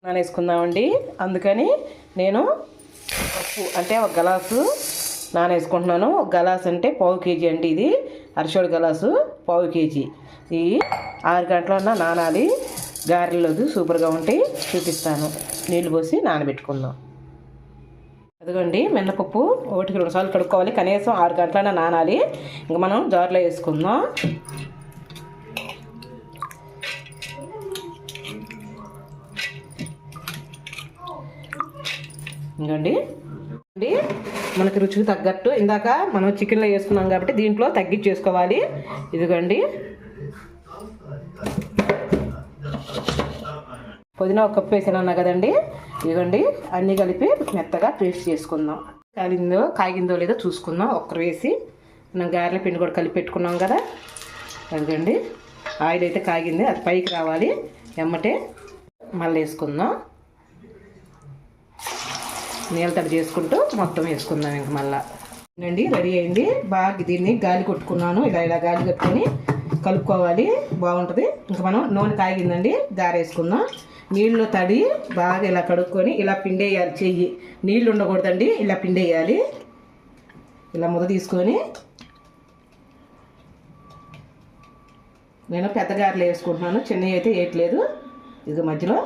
నానేసుకుందామండి. అందుకని నేను పప్పు అంటే ఒక గలాసు నానేసుకుంటున్నాను. ఒక గలాసు అంటే పావు కేజీ అండి. ఇది అరిసెడు గలాసు పావు కేజీ. ఈ 6 గంటలన్నా నానాలి. గారెల్లోకి సూపర్గా ఉంటాయి. చూపిస్తాను. నీళ్లు పోసి నానబెట్టుకుందాం. అదిగోండి మినపప్పు 1-2 సార్లు కడుక్కోవాలి. కనీసం 6 గంటలన్నా నానాలి. ఇంక మనం జార్లో వేసుకుందాం. ఇంకండి మనకి రుచికి తగ్గట్టు ఇందాక మనం చికెన్లో వేసుకున్నాం కాబట్టి దీంట్లో తగ్గించేసుకోవాలి. ఇదిగోండి పుదీనా 1 కప్పు వేసానన్నా కదండి. ఇదిగోండి అన్నీ కలిపి మెత్తగా పేస్ట్ చేసుకుందాం. కాగిందో లేదో చూసుకుందాం. ఒక్కరు వేసి మనం గారెల పిండి కూడా కలిపి పెట్టుకున్నాం కదా. అదిగోండి ఆయిల్ అయితే కాగింది. అది పైకి రావాలి. ఎమ్మటే మళ్ళీ వేసుకుందాం. నీళ్ళ తడి చేసుకుంటూ మొత్తం వేసుకుందాం. ఇంక మళ్ళీ అండి రెడీ అయింది. బాగా దీన్ని గాలి కొట్టుకున్నాను. ఇలా గాలి కట్టుకొని కలుపుకోవాలి. బాగుంటుంది. ఇంకా మనం నూనె కాగిందండి. గారేసుకుందాం. నీళ్ళు తడి బాగా ఇలా కడుక్కొని ఇలా పిండేయాలి. చెయ్యి నీళ్ళు ఉండకూడదండి. ఇలా పిండేయాలి. ఇలా ముద్ద తీసుకొని నేను పెద్ద గారెలు వేసుకుంటున్నాను. చిన్నవి అయితే వేయట్లేదు. ఇది మధ్యలో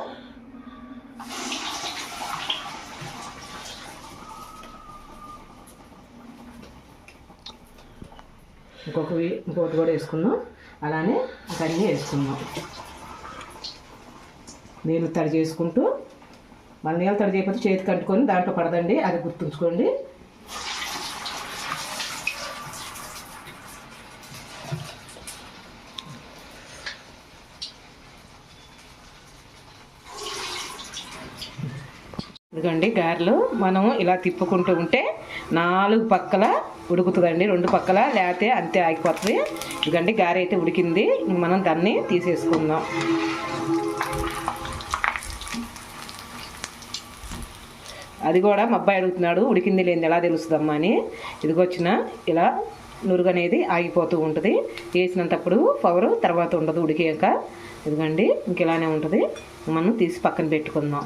ఇంకొకటి కూడా వేసుకుందాం. అలానే అన్నీ వేసుకుందాం. నీళ్ళు తడి చేసుకుంటూ మళ్ళీ నీళ్ళు తడి చేయకపోతే చేతికి కట్టుకొని దాంట్లో పడదండి. అది గుర్తుంచుకోండి. ఇదిగోండి గారెలు మనం ఇలా తిప్పుకుంటూ ఉంటే 4 పక్కల ఉడుకుతుందండి. 2 పక్కల లేకపోతే అంతే ఆగిపోతుంది. ఇదిగోండి గారె అయితే ఉడికింది. మనం దాన్ని తీసేసుకుందాం. అది కూడా మా అబ్బాయి అడుగుతున్నాడు ఉడికింది లేని ఎలా తెలుస్తుందమ్మా అని. ఇదిగొచ్చిన ఇలా నురుగు అనేది ఆగిపోతూ ఉంటుంది. వేసినంతప్పుడు పవర్ తర్వాత ఉండదు ఉడికాక. ఇదిగోండి ఇంక ఇలానే ఉంటుంది. మనం తీసి పక్కన పెట్టుకుందాం.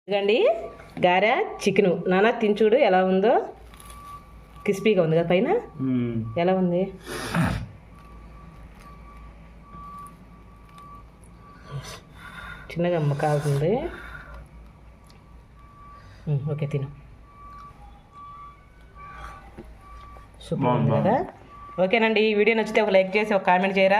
ఇదిగండి గారె చికెను. నాన్న తినచూడు ఎలా ఉందో. క్రిస్పీగా ఉంది కదా పైన. ఎలా ఉంది? చిన్నగా అమ్మ కాగుంది. ఓకే తిను. సూపర్ ఉంది కదా. ఓకేనండి. ఈ వీడియో నచ్చితే ఒక లైక్ చేసి ఒక కామెంట్ చేయరా.